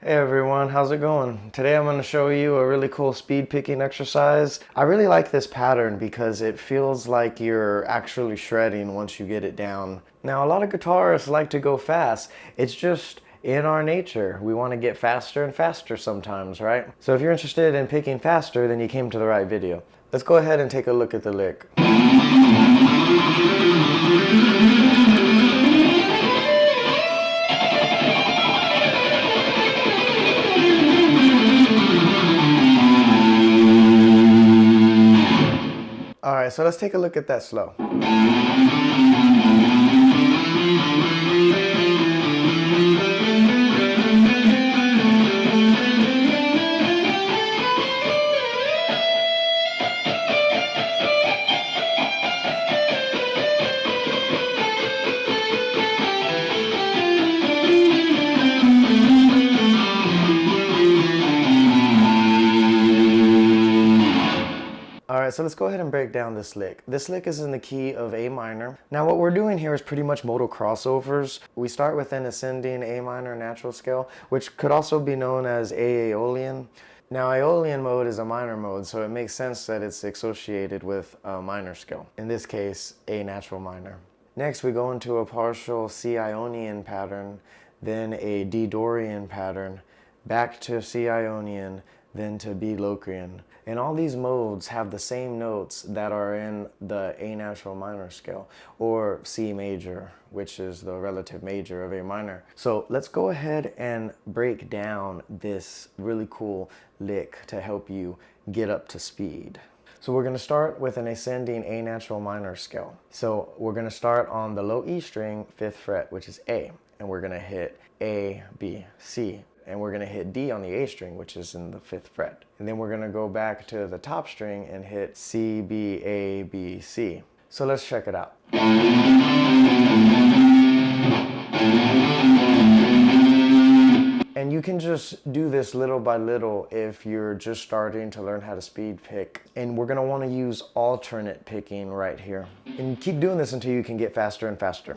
Hey everyone, how's it going? Today I'm going to show you a really cool speed picking exercise. I really like this pattern because it feels like you're actually shredding once you get it down. Now a lot of guitarists like to go fast. It's just in our nature. We want to get faster and faster sometimes, right? So if you're interested in picking faster, then you came to the right video. Let's go ahead and take a look at the lick. Alright, so let's take a look at that slow. Alright, so let's go ahead and break down this lick. This lick is in the key of A minor. Now what we're doing here is pretty much modal crossovers. We start with an ascending A minor natural scale, which could also be known as A aeolian. Now Aeolian mode is a minor mode, so it makes sense that it's associated with a minor scale. In this case, A natural minor. Next we go into a partial C ionian pattern, then a D Dorian pattern, back to C ionian, then to B Locrian. And all these modes have the same notes that are in the A natural minor scale, or C major, which is the relative major of A minor. So let's go ahead and break down this really cool lick to help you get up to speed. So we're going to start with an ascending A natural minor scale. So we're going to start on the low E string, 5th fret, which is A, and we're going to hit A, B, C. And we're going to hit D on the A string, which is in the 5th fret. And then we're going to go back to the top string and hit C, B, A, B, C. So let's check it out. And you can just do this little by little if you're just starting to learn how to speed pick. And we're going to want to use alternate picking right here. And keep doing this until you can get faster and faster.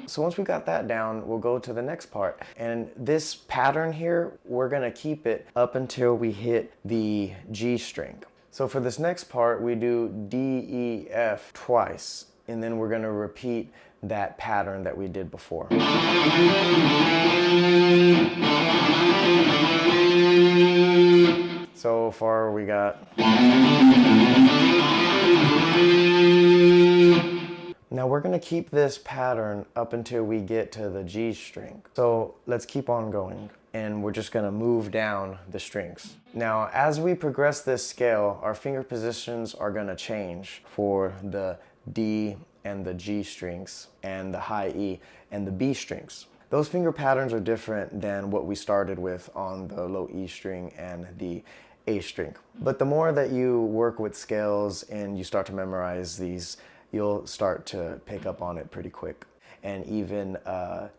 So once we got that down, we'll go to the next part. And this pattern here, we're gonna keep it up until we hit the G string. So for this next part, we do D, E, F twice, and then we're gonna repeat that pattern that we did before. So far we got. Now we're going to keep this pattern up until we get to the G string. So let's keep on going, and we're just going to move down the strings. Now as we progress this scale, our finger positions are going to change for the D and the G strings, and the high E and the B strings. Those finger patterns are different than what we started with on the low E string and the A string. But the more that you work with scales and you start to memorize these, you'll start to pick up on it pretty quick and even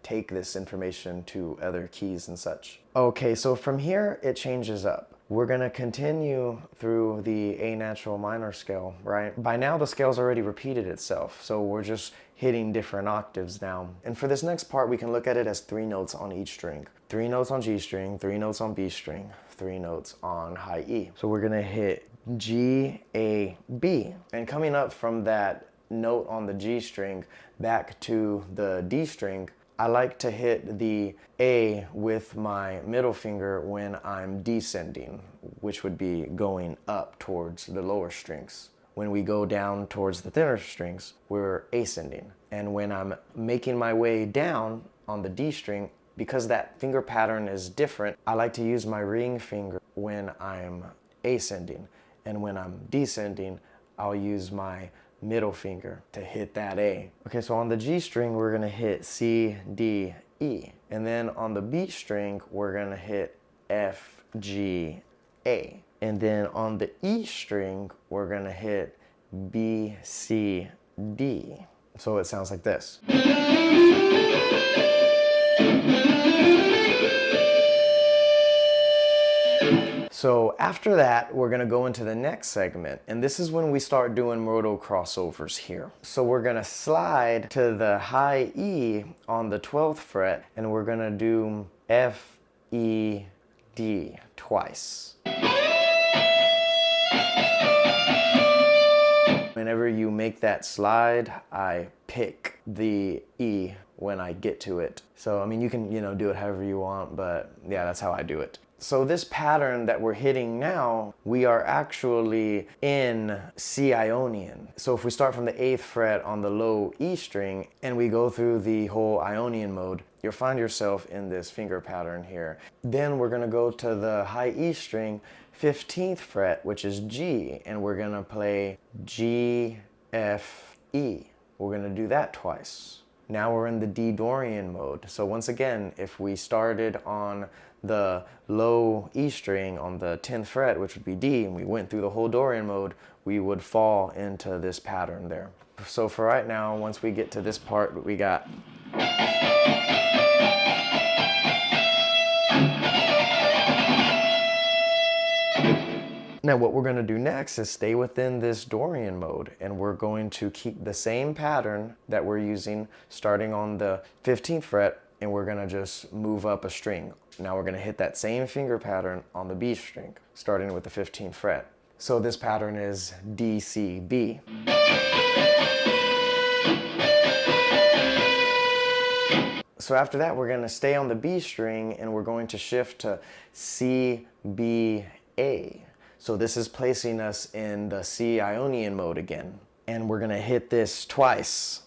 take this information to other keys and such. Okay, so from here it changes up. We're gonna continue through the A natural minor scale, right? By now the scale's already repeated itself, so we're just hitting different octaves now. And for this next part, we can look at it as 3 notes on each string. 3 notes on G string, 3 notes on B string, 3 notes on high E. So we're gonna hit G, A, B. And coming up from that note on the G string back to the D string, I like to hit the A with my middle finger when I'm descending, which would be going up towards the lower strings. When we go down towards the thinner strings, we're ascending. And when I'm making my way down on the D string, because that finger pattern is different, I like to use my ring finger when I'm ascending. And when I'm descending, I'll use my middle finger to hit that A. Okay, so on the G string, we're gonna hit C, D, E. And then on the B string, we're gonna hit F, G, A. And then on the E string, we're gonna hit B, C, D. So it sounds like this. So after that, we're gonna go into the next segment, and this is when we start doing modal crossovers here. So we're gonna slide to the high E on the 12th fret, and we're gonna do F, E, D twice. Whenever you make that slide, I pick the E when I get to it. So, I mean, you can, do it however you want, but yeah, that's how I do it. So this pattern that we're hitting now, we are actually in C ionian. So if we start from the 8th fret on the low E string and we go through the whole ionian mode, you'll find yourself in this finger pattern here. Then we're gonna go to the high E string, 15th fret, which is G, and we're gonna play G, F, E. We're gonna do that twice. Now we're in the D Dorian mode. So once again, if we started on the low E string on the 10th fret, which would be D, and we went through the whole Dorian mode, we would fall into this pattern there. So for right now, once we get to this part, we got Now what we're going to do next is stay within this Dorian mode, and we're going to keep the same pattern that we're using starting on the 15th fret, and we're going to just move up a string. Now we're going to hit that same finger pattern on the B string, starting with the 15th fret. So this pattern is D, C, B. So after that, we're going to stay on the B string, and we're going to shift to C, B, A. So this is placing us in the C ionian mode again. And we're gonna hit this twice.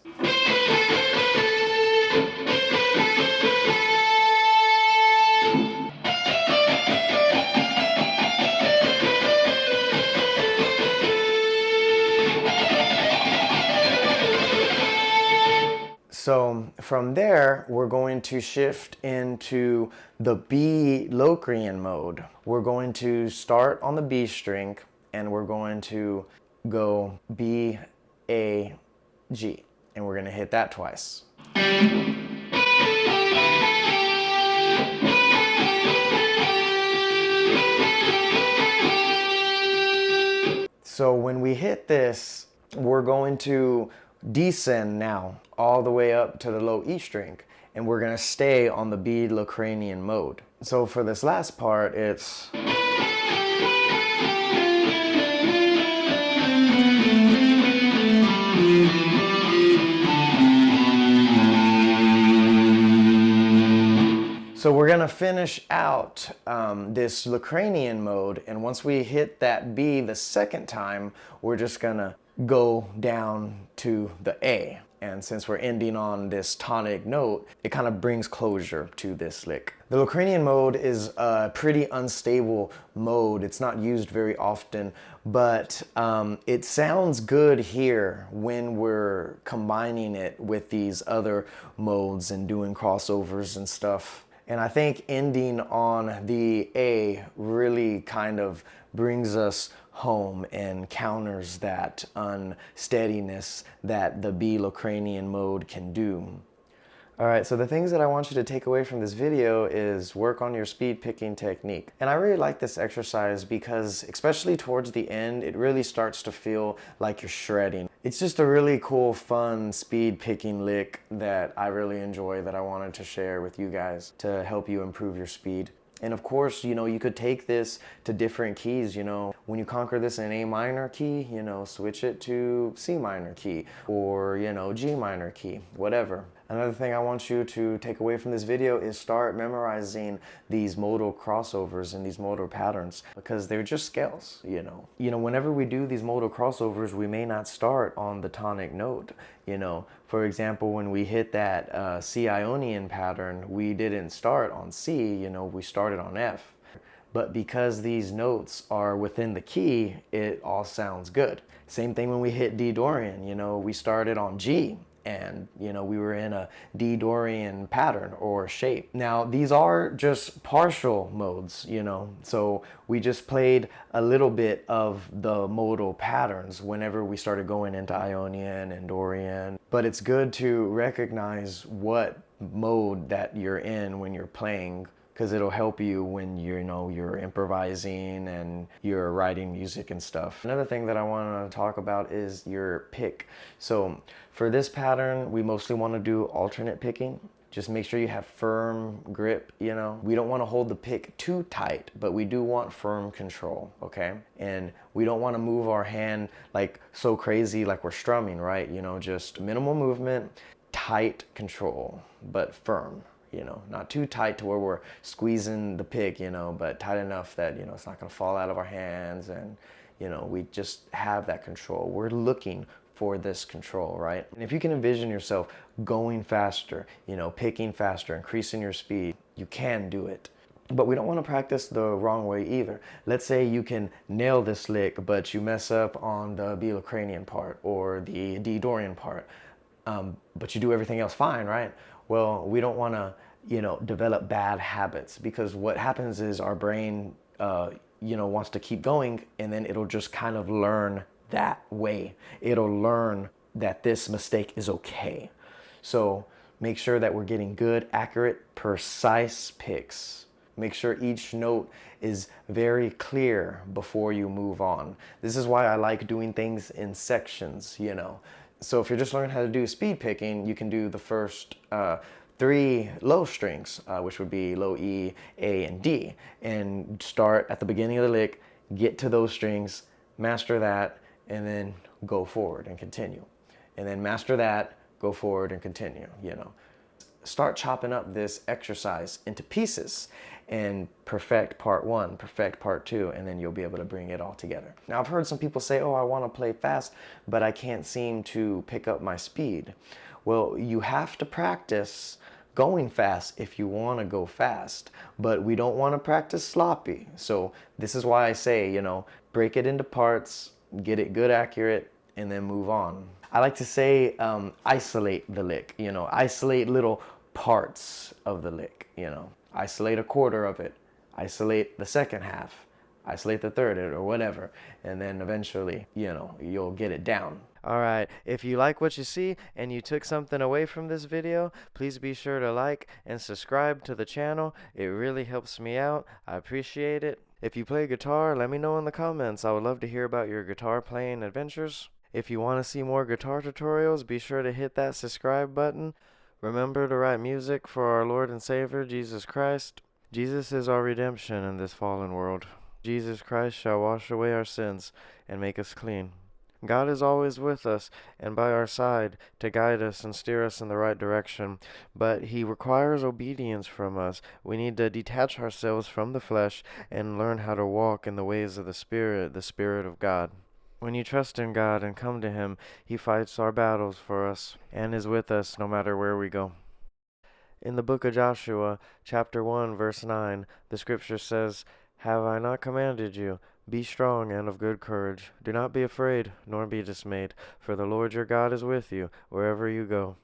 So from there, we're going to shift into the B Locrian mode. We're going to start on the B string, and we're going to go B, A, G, and we're going to hit that twice. So when we hit this, we're going to descend now all the way up to the low E string, and we're going to stay on the B Locrian mode. So for this last part, it's So we're gonna finish out this Locrian mode, and once we hit that B the second time, we're just gonna go down to the A. And since we're ending on this tonic note, it kind of brings closure to this lick. The Locrian mode is a pretty unstable mode. It's not used very often, but it sounds good here when we're combining it with these other modes and doing crossovers and stuff. And I think ending on the A really kind of brings us home and counters that unsteadiness that the B Locrian mode can do. Alright, so the things that I want you to take away from this video is work on your speed picking technique. And I really like this exercise because, especially towards the end, it really starts to feel like you're shredding. It's just a really cool, fun speed picking lick that I really enjoy, that I wanted to share with you guys to help you improve your speed. And of course, you could take this to different keys, When you conquer this in A minor key, switch it to C minor key or, G minor key, whatever. Another thing I want you to take away from this video is start memorizing these modal crossovers and these modal patterns, because they're just scales, Whenever we do these modal crossovers, we may not start on the tonic note, For example, when we hit that C ionian pattern, we didn't start on C, we started on F. But because these notes are within the key, it all sounds good. Same thing when we hit D Dorian, we started on G, and we were in a D Dorian pattern or shape. Now these are just partial modes, so we just played a little bit of the modal patterns whenever we started going into Ionian and Dorian. But it's good to recognize what mode that you're in when you're playing because it'll help you when you're improvising and you're writing music and stuff. Another thing that I want to talk about is your pick. So for this pattern, we mostly want to do alternate picking. Just make sure you have firm grip, We don't want to hold the pick too tight, but we do want firm control, okay? And we don't want to move our hand like so crazy like we're strumming, right? Just minimal movement, tight control, but firm, not too tight to where we're squeezing the pick, but tight enough that, it's not going to fall out of our hands, and, we just have that control. We're looking for this control, right? And if you can envision yourself going faster, picking faster, increasing your speed, you can do it. But we don't want to practice the wrong way either. Let's say you can nail this lick, but you mess up on the B Locrian part or the D Dorian part, but you do everything else fine, right? Well, we don't want to, develop bad habits, because what happens is our brain, wants to keep going, and then it'll just kind of learn that way. It'll learn that this mistake is okay. So make sure that we're getting good, accurate, precise picks. Make sure each note is very clear before you move on. This is why I like doing things in sections, So if you're just learning how to do speed picking, you can do the first 3 low strings, which would be low E, A, and D, and start at the beginning of the lick, get to those strings, master that, and then go forward and continue. And then master that, go forward and continue, Start chopping up this exercise into pieces and perfect part 1, perfect part 2, and then you'll be able to bring it all together. Now, I've heard some people say, oh, I want to play fast, but I can't seem to pick up my speed. Well, you have to practice going fast if you want to go fast, but we don't want to practice sloppy. So this is why I say, break it into parts, get it good, accurate, and then move on. I like to say isolate the lick, isolate little parts of the lick, isolate a quarter of it, isolate the second half, isolate the third or whatever, and then eventually, you'll get it down. Alright, if you like what you see and you took something away from this video, please be sure to like and subscribe to the channel. It really helps me out. I appreciate it. If you play guitar, let me know in the comments. I would love to hear about your guitar playing adventures. If you want to see more guitar tutorials, be sure to hit that subscribe button. Remember to write music for our Lord and Savior, Jesus Christ. Jesus is our redemption in this fallen world. Jesus Christ shall wash away our sins and make us clean. God is always with us and by our side to guide us and steer us in the right direction, but He requires obedience from us. We need to detach ourselves from the flesh and learn how to walk in the ways of the Spirit of God. When you trust in God and come to Him, He fights our battles for us and is with us no matter where we go. In the book of Joshua, chapter 1, verse 9, the scripture says, "Have I not commanded you? Be strong and of good courage. Do not be afraid, nor be dismayed, for the Lord your God is with you wherever you go."